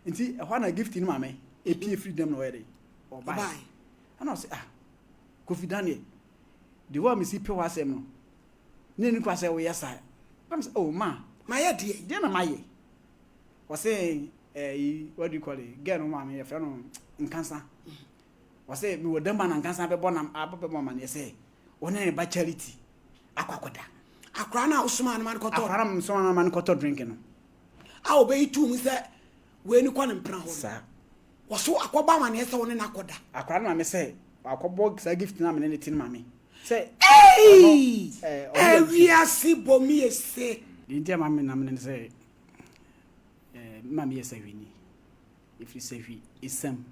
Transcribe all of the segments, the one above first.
nti ehwa na gift ni mame epie freedom no wede obai ana say Kofi Daniel the one me see pe wasem no ne ni kwase wo yesa am say ma ye de na maye o say what do you call it girl no mame ye friend no nkansa o say me wodamba na nkansa be bonam abebe mama ne say wona ne ba charity akwakoda akra na usuma na man koto akra na usuma na man koto drink no a obeyi tu mu say we ni kwa ne mpra ho sa wo so akoba ma ne say wona na koda akra na me say akobo sa gift na me ne tin mame say we are si bomi ese India mame na me say mame yes wini if you say we isam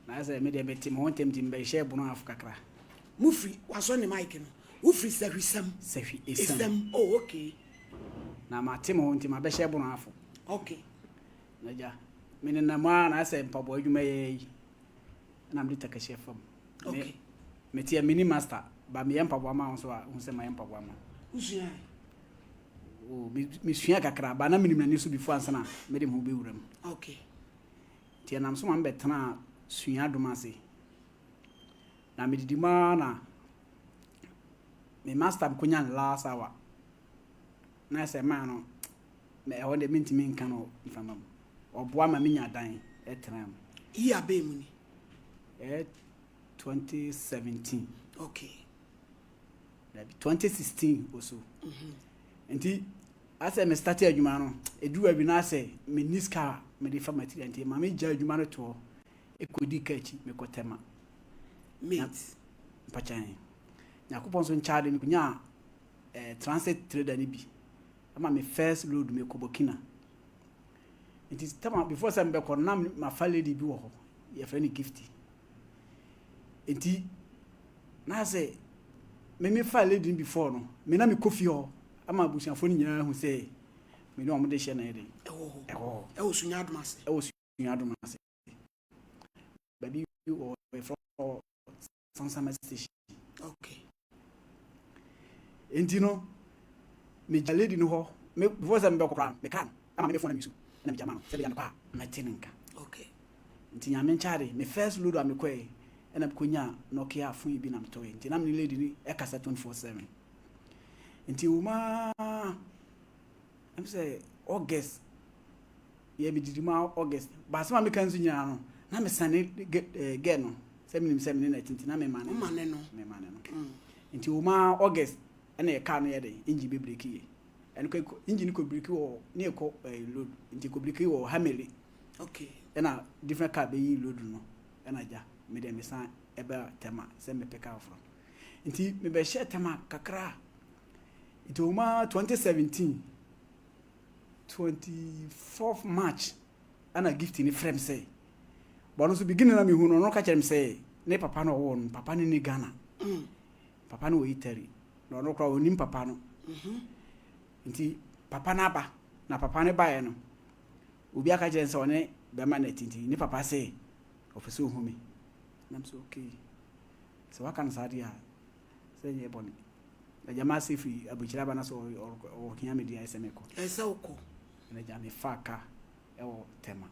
na say me de betim ho temtim be share bunu afukakra mufri waso ne mic no ufri sahisam isam oh okay na matim ho ntim be share bunu afu okay na ja me ne na ma na say mpabo adwuma ye na me take share fam okay me tie mini master ba me mpabo ama so a hu say my mpabo ama usua mi sua kakra ba na minim na nisu before ansana me dem ho be wuram okay tie nam so man betena sua domase na me didima na me master konya last hour na say man no me e wonde mintimi nka no ifama oboa ma menya dan etram iya be mu ni 2017 okay that 2016 also enti ase me start adwuma no edu abi na ase me niska me dey fa material enti ma me ja adwuma no to ekodi kachi me kotema mate pachan yakopon so nchaade me kunya transit trader ni bi ama me first load me kobokina enti tama before some be korna ma fa lady bi wo ho ye fa ni gifty enti na say me fa lady before no me na me kofi ho ama busiafo ni nyina hu say me no amde hye na yede o sunya adomase baby you or from Sansama station okay enti no me lady no ho me before some be kokra me kan ama me phone na misu na me jama no se be yanka na tininka okay enti nyame nchaade me first load am koe ena konya Nokia afun bi na mtoe enti na me lady ni e kasa 24/7 enti uma am say August ye bi didima August ba se ma me kan zu nyina no na me sane ge no se me na tinti na me mane no enti uma August ena e ka no ye de engine be break ye en ko engine ko break wo ne ko load enti ko break wo hameli okay ena different car be yi load no ena ja me de me san ebe tema se me pick out from enti me be share tema kakra enti uma 2017 24th March ana gift ni frame say bono so beginning na me hu no ka kire me say ne papa no wo no papa ni Ghana papa no wo Italy no kra onim papa no nti papa na ba na papa ne bae no obi aka kire say one be ma na tinti ni papa say ofese ohumi nam so okay so wakan sadia say ye boni na jama sefi abuchira bana so o kinya media esemeko ese uko na jama faka ewo tema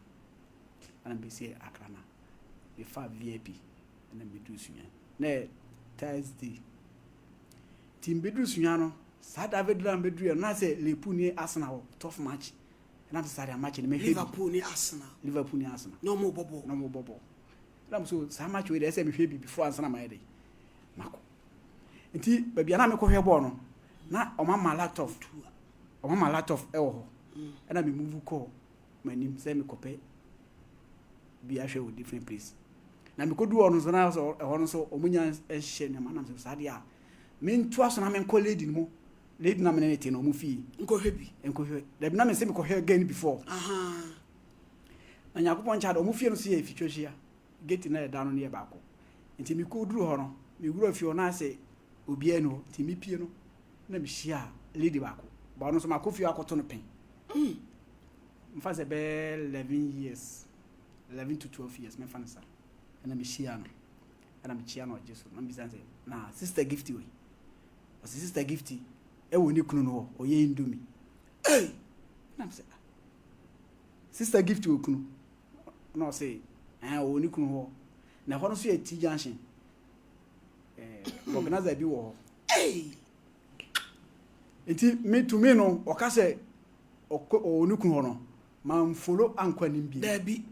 ana be say akrana be fa VIP na medu sunya na Thursday team bedu sunya no sa David Ram bedu na say Liverpool ni Arsenal tough match na say sadia match ni me Liverpool ni Arsenal no mo bobo na so sa match we dey say me hwe bi before ansana my day mako nti babia na me ko hwe ball no na o mama laptop ewo ho na me move call manim say me kope bi a hwe different place na me ko du ono so na so e ho no so omunya ehye ne ma na so sa dia me ntu aso na me ko lady no lady na me ne te no mu fi nko hwe da bi na me say me ko hwe again before na yakopon cha do mu fi no so ye fitwohia gate na da no ne ba ko nti me ko duru ho no me guru afi ho na say obi eno nti me pie no na me hia lady ba ko ba no so ma ko fi akoto no pen mfa se be 11 to 12 years me fa nsa na me hia no na me chia no jesu na me say na sister gifty we o sister gifty e woni kunu no o ye indomie na me say sister gift okunu no say o ni kunu ho na ho no so T junction organizer bi wo enti me to me no o ka say o ni kunu ho no man follow ankwa nim bi da bi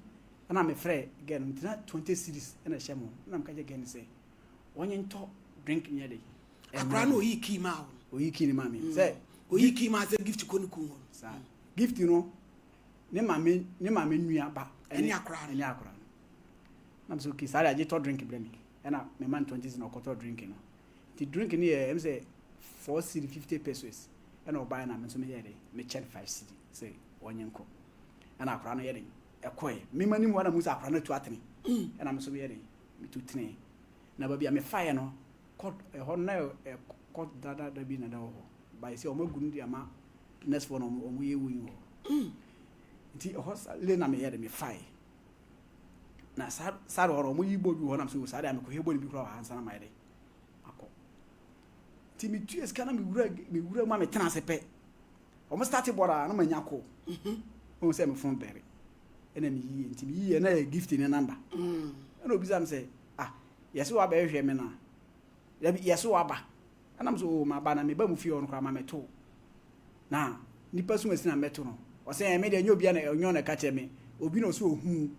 ana me frɛ again ntina 20 series na hyɛ mo na mka again say wonye nto drink nya dey akra no yi ki ma o yi ki ni ma me say o yi ki ma say gift ko ni kunu sa gift no ne ma me nua ba eni akra na so ki sare age to drink bre me na me man 20 na ko drink no the drink ni em say 4 cedi 50 pesos na o buy na me so me yere me check 5 cedi say wonye nko na akra no yere ekoye me mani mu na musa akra na tu atene na me so me yere me tu tene na ba bia me fire no ko ho na ko dada da bi na da ho ba say o magu ndi ama next for no o mu ye wu yi ho nti ho le na me yere me fire na sare oro mo yibo bi ho na so sare am ko hebo ni bi kro ha ansa na mayre akọ ti mi tu eska na mi wura ma me tena se pe o mo start bora na manya ko o se me fon bere ena mi yi nti mi yi na gift ni number ena obi zam se yeso wa ba hwe me na yeso wa ba ana so ma ba na me ba mu fi on kra ma me to na nipa so asina meto no o se me de nyo bia na onyo na ka che me obi no so ohu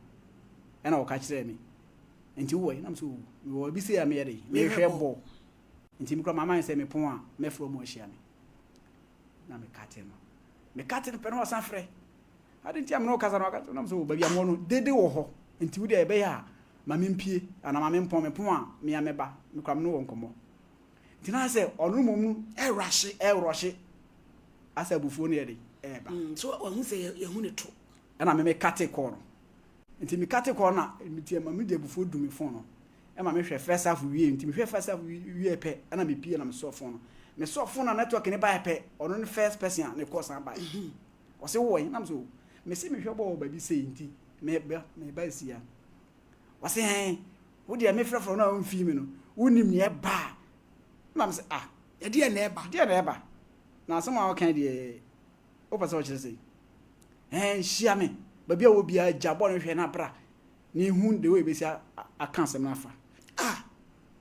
ena o ka kire me nti wo na so wo bi se ya me yede me hwe bo nti mi kra mama se me pon a me fro mo hia me na me kate no pe no san frɛ ade nti am no kasa no kasa na so ba bia mo no dede wo ho nti wo de ebe ya ma me mpie ana ma me pon a me ya me ba me kra me no wo nkomo nti na se onu momu e rush asa bufuo ne yede ba so hu se ye hu ne to ana me kate ko no nti me kate ko na me tie ma me de bufuo du me fon no e ma me hwɛ first half wie nti me hwɛ first half wie pɛ ana me pie na me so fon no me so fon na network ne ba pɛ ono ne first person ne course na ba o se wo na me so me se me hwɛ bo ba bi sei nti me ba si ya o se wo de me frɛfrɛ na on fi me no wonim ne ba na me se ye de na eba na asema o kan de o pese o kyerɛ sei hia me ba bia wo bia jabo no hwɛ na bra ni hu de we be si aka asem na fa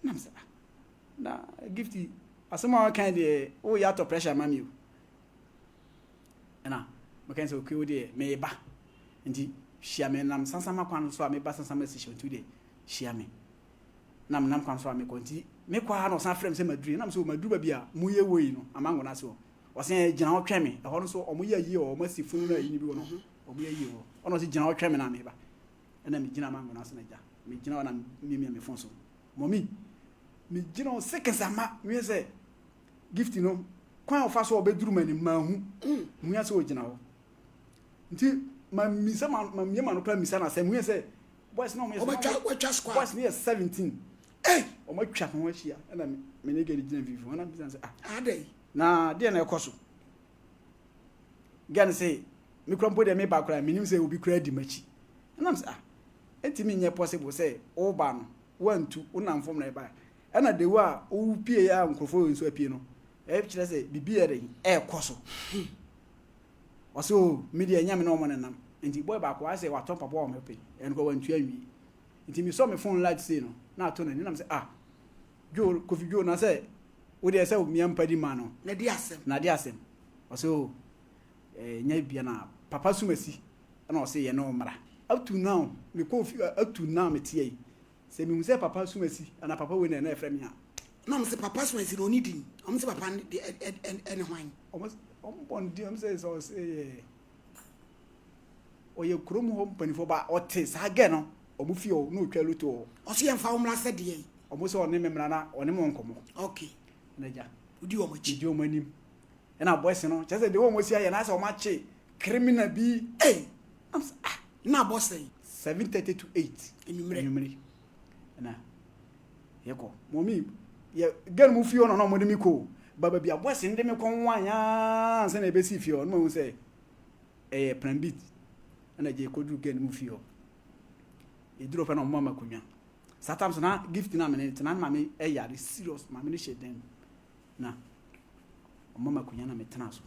na me se na gifty asema o kan de o ya to pressure mami o na me kan se o kwe de me ba nti hia me nam sansama kwan so a me ba sansama si hwe tu de hia me nam kwan so a me konti me kwa no san frem se maduri nam so maduru ba bia mu ye woi no amango na so o se gina o tweme e ho no so o mu ye yi o ma si funu na yi bi no o mu ye yi o ono se gina o tweme na me ba na me gina amango na so na ja me gina na me fon so mommy me gina o seconds ama me se gift no kwan o fa so o be duru mani ma hu mu ya se o gina o nti ma misa ma me ma no kla misa na se mu ye se boys no me o twa squad boys ne 17 o ma twa ho ahia na me ne gari gina vivu na bi say adai na de na ekoso gan say me krampo de me ba kra me nim say obi kra di machi na say enti me nye possible say o ba no wantu unam fom na ba na de wa o pie ya nkrofo nso apie no e kire say bibi ere ekoso o so media nya me no mo nenam enti boy ba kwa say wa top papa o mepe en ko wantu awi enti me so me phone light say no na to na ni nam say jo kofi jo na say wo de say o mi ampa di ma no na di asem o so nya bia na papa sumasi na o say ye no mra up to now me kofi up to now me tie say me say papa sumasi na papa we na efre me na me say papa sumasi no need am say papa any hwan o bon di am say so say o ye krom ho panifo ba o te sa ge no o mu fi o no twa luto o so ye mfa o mra se de o mo so ne memra na o ne mo nkomo okay na ja udi o machi di o manim na boys no chese de wo mo sia ye na say o machi criminal bi am say na boss 7:30 to 8 enyumre na yeko momi ye gan mu fi ono no mo de mi ko baba bia boys ndे mi ko nwanya se na be si fi o no mo say plan beat na je ko du gan mu fi o e duro fa na mama kunwa sometimes na gift na me na mama yare serious mama ni sheden na mama kunwa na me tena so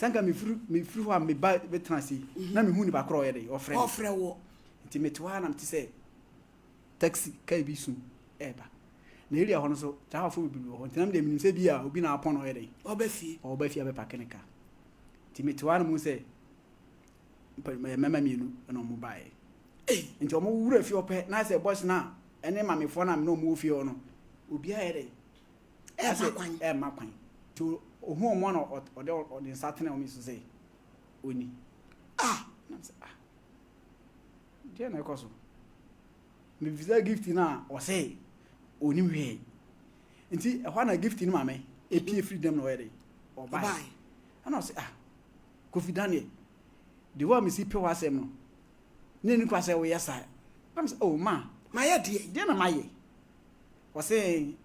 sanka me firi ho a me ba betrasi na me hu ni ba kro ye dey ofre wo nti metwa na mte say taxi kai bi su eba na area ho no so tawafo bi ho nti na me dem se bi a obi na apon ye dey oba fie abe pakenika nti metwa na mu say mama mienu na mo bae nti omo wura fie ope na say boss na ene mamefo na me no mo fie no obi a ye dey makwan to ohu omo na ode satene omi so say oni na say dia na ekoso me visa gift na o say oni hwe nti ehwa na gift ni mame epie freedom no wede o bai ana o say Kofi Daniel the one me see pe wasem no ne ni kwase wo yesa na say oh ma ye de na maye o say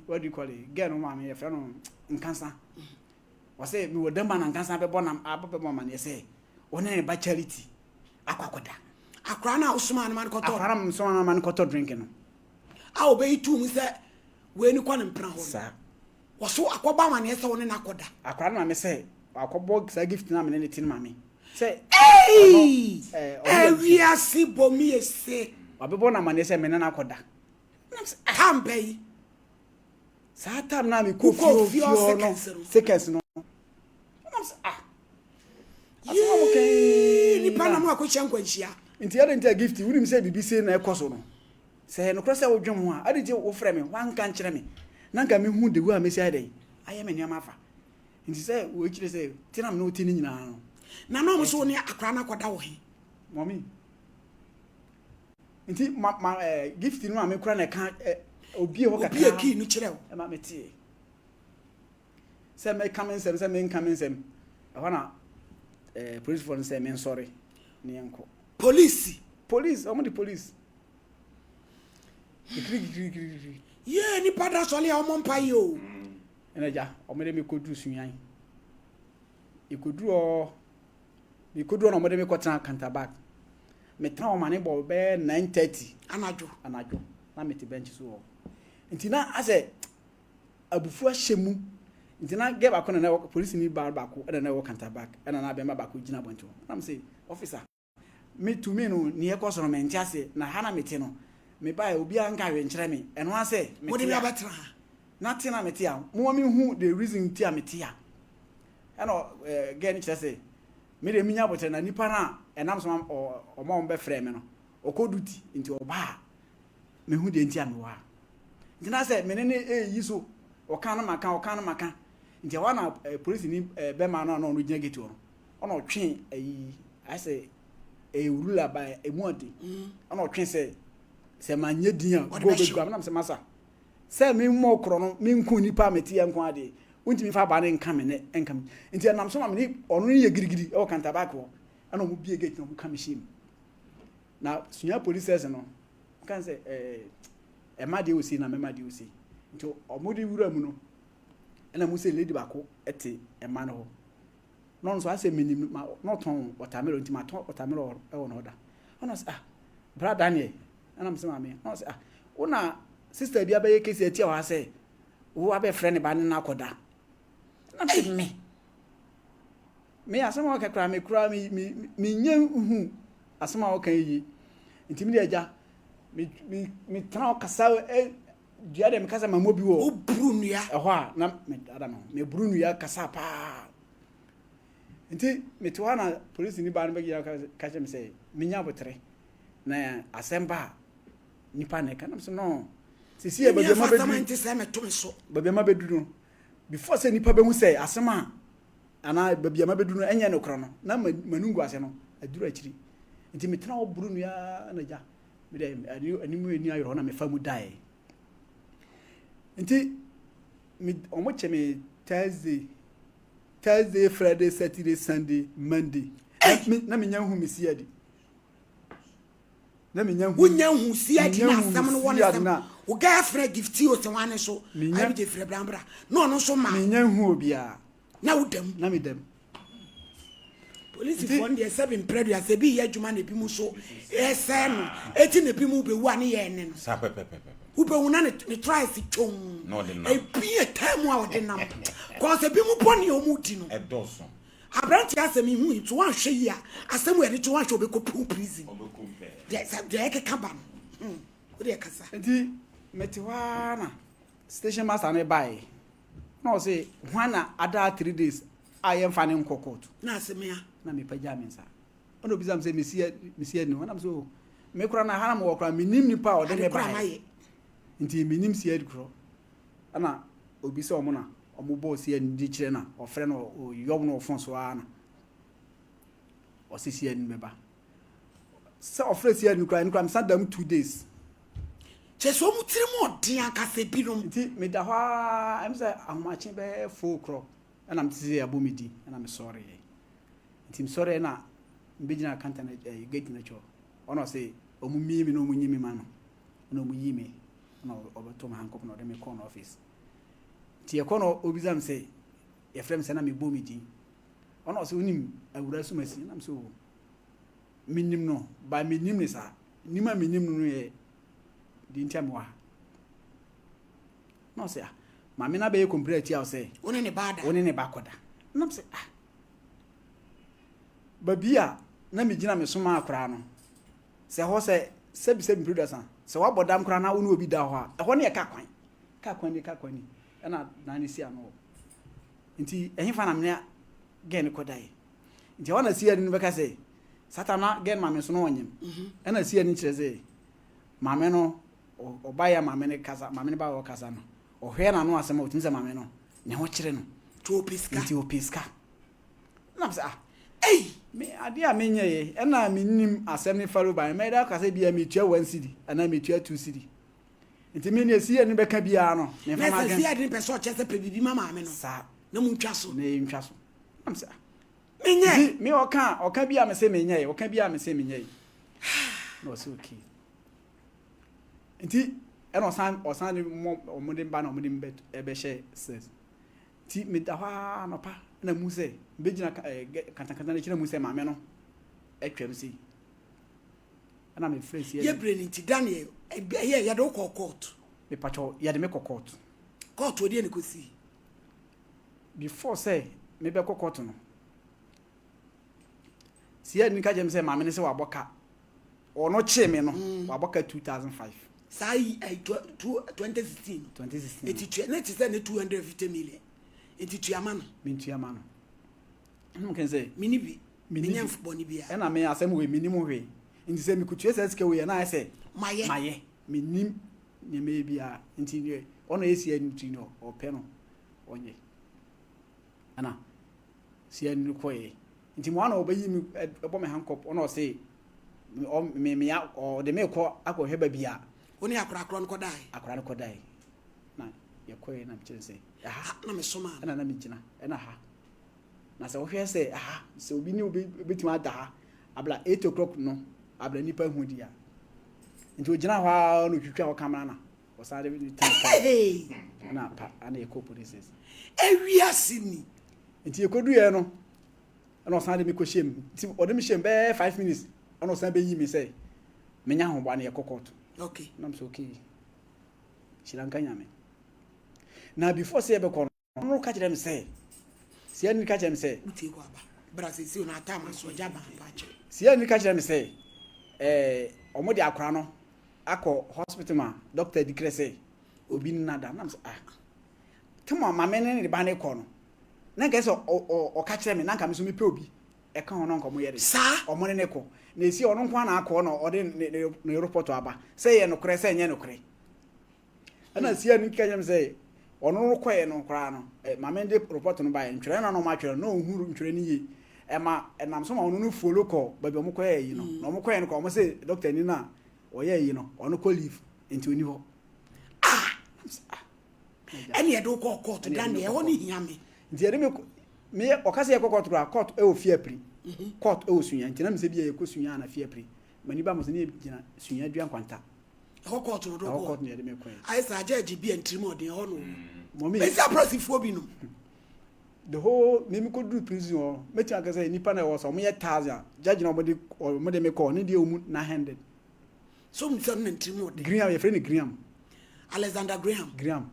what do you call it get no mame e fe no nkansa o say me wodamba na nkansa be bona abebe mo ma ne say one ba charity akwakoda akra na usman man koto akra na usman man koto drink no a obeyi tu mu se we ni kwa ne mpra ho sa wo so akoba ma ne se woni na koda akra na me say akobo sa gift na me ne tin mame say we are si bomi ese abebo na ma ne say me na koda kambe sa tam na me kofi no seconds no ni pana mo akochi ankwachia nti ya nti gift wunim say BBC na ekoso no say no cross wo dwom ho a ade je wo frɛ me wan kan kyerɛ me na nka me hu de wu a me say dey aye me niam afa nti say wo kyerɛ say tinam no tini nyina no na no mo so ni akra na koda wo he mommy nti gift no ma me kura na ka obi ho kaka obi aki no kyerɛ wo e ma me tie say me come say me come sem ahona police for say me sorry ni enko police omo the police ye ni pada sole omo mpa yi o enaja omo de me kodru suyan ikodru na omo de me kotran Canterbury me tran o mane bo be 9:30 anajo na me te bench so nti na ase abufu ahyemu nti na ge ba ko na police ni ba ko na wo Canterbury na be ma ba ko gina bonto na me say officer me to me no ni e koso no me ntiase na ha na me te no me ba obi an ka we nkyere me eno ase me wo de me abetra na te na me te a mo me hu the reason ti a me te a eno ge ni kyere se me de minya botre na nipa na enam so o ma on be frɛ me no okoduti nti oba me hu de nti a me wa nti na se me ne yi so o kan na maka nti wa na police ni be ma na no gina gate o no twen ayi I say rula by a money. I'm not trying say manye dia go be gram na say masa say me mo krono me nku nipa meti enko ade untimi fa ba ne nka me ne enkam nti nam so ma me onu ye girigiri e o Canterbury ko ana mo bie gate no ka machine na sunya police no kan say e ma de osi na me ma de osi nti o mo di wura mu no na mo say lady ba ko ete e ma no no so ase minim not on watermelon nti ma ton watermelon e won oda ona say brother Daniel ana mse mame ona say una sister bia ba ye kesi ati a wa say wo abe friend ba ne na koda na say me asema o kakra me kura me nya hu asema o kan yi nti me deja me tran o kasa dia de me kasa ma mobi wo brunua ehọ a na me adama me brunua kasa pa nti me to na police ni ba no be ya ka che me say me nya botre na asemba nipa ne kana so no sisi e babia ma bedu babia ma bedu before say nipa be hu say asema ana babia ma bedu no enye no kro no na manungu ase no aduru akiri nti me tena oburu no ya na ja me de animu eni ayro na me fa mu dai nti me omo che me Thursday, Friday, Saturday, Sunday, Monday. Na me nyanhu me siadi. Na me nyanhu. Wo nyanhu siadi na asam no wona sam. Wo ga frɛ gifti o se wane so. Abi de frɛ brambra. No no so ma. Me nyanhu obia. Na wudam. Na me dam. Police fond dey seven predu as e bi ye adwuma na bi mu so. Ese no. Eti na bi mu be wu ane ye ne no. Sa pepe. Ube una ne try si chong. No de na. E bi e time wa de nam. Cause e bi mu poni o mu di no. E doso. Abranti asem hu it wan hwe yi a asem we to wan hwe obeko prison de ke kaba o de kasa nti metiwana station master ne buy no say hwana ada 3 days I am fanning court na asem ya na me pagya me nsa ono bizam say mesia ni wana so me kura na hana mo kura minim nipa o de me buy nti minim sia dikro ana obi se omo na omo bo sia ndi kire na ofre no yom no ofon so ana o se sia ni meba se ofre sia ni kura me sadam 2 days cheso mu tiri mo den akase binom nti me da ha am say amachi be full crop ana me tisi abomidi ana me sorry nti me sorry na mbegina kanta na gate na cho ono say omu mimi no mu nyimi ma no na omu yimi na obeto ma hankop na ode me call office ti e kono obizam say e frem say na me bomidi ono say unim awura sumasi na me so minim no ba minim ni sa nima minim no ye di ntiam wa no say ma me na be complete ya say one ne bada one ne bakoda na me say babia na me gina me soma akra no say ho say sebi producer say wa bodam kra na woni obi da ho a ho ne ye ka kwan ni na ne si ano nti ehin fa na me gen ko dai nti wana si ani be ka say satana gen ma me so no wonyem na si ani kire say ma me no obaya ma me ne kasa ma me ne ba wo kasa no o hwe na no asema otin say ma me no ne ho kire no to piska nti o piska na say me ade a menye ye na menim asem ne faro ban me da kasa bia me tua 1 cedi ana me tua 2 cedi nti me ne si ani be ka bia no me fa ma gan na si ade person chese pe bibi mama me no sa na mu ntwa so am say menye me oka bia me se menye ye oka bia me se menye ye no so okay nti eno osan ni mo de ba na mo de be she says ti me da ha no pa na mu se be gina kanta na kira mu se ma me no etwam si ana me friends ye brain nti Daniel ye do ko court me pacho ye de me court odi ene ko si before say me be court no si ya ni ka jem say ma me ne se wa boka ono che me no wa boka 2005 sai 2016 eti na ti say ne 250 million eti tuama no mintuama no no can say minibi minyam fbo ni bia e na me asem we minim hwe nti say me kutu SSK we na say maye minim ne me bia nti ne ono esi anti no ope no onye ana si ani koye nti mo ana obayi mi ebo me hankop ono say me ya o de me ko akọ heba bia oni akra no kodai na ye koye na mche say na me soma na me gina na ha na se wo hwe say se obi ni obetima ada ha abla 8 o'clock no abla nipa hu dia nti o gina ho no twitwa o camera na o sa de na pa ana e ko police ewiase ni nti e kodu ye no ana o sa de me ko shem nti o de me shem be 5 minutes ana o sa be yi me say menya ho bwa na ye kokot okay na mso okay shiranka nyame na before say be ko no ka kire me say si ani ka kire me say uti ko aba bra se si una atama so jaba pa che si ani ka kire me say omo de akora no akọ hospital ma doctor declare say obi nada na so temo mama ne ba ne ko no na ka say o ka kire me na ka me so me pe obi e ka ho no nko mo yere sa omo ne ko na esi ono nko na akọ no o de ne report aba say ye no kure say nye no kure ana si ani ka kire me say ono no koye no kra no mama de report no ba ye ntwere na no ma twere no ohuru ntwere ni ye enam so ma ono no follow call baby omo koye yi no na omo koye no ko omo say doctor ni na oye yi no ono ko leave enti oni ho eni e do ko court dan e ho ni hia me nti ere me okase ye court kra court e o fie pri court e o sunya nti na me se bia ye ko sunya na fie pri mani ba mo se ne gina sunya dua kwanta ho court no do ko court ne ere me koye ai sa judge bi entrimo den ho no mommy esi aprosifo bi no the whole me ko do prison o meti aka say nipa na wo so mo ye 1000 judge na mo de me call ni de omu 900 so mtsam na entrimo den Graham ye friend Graham Alexander Graham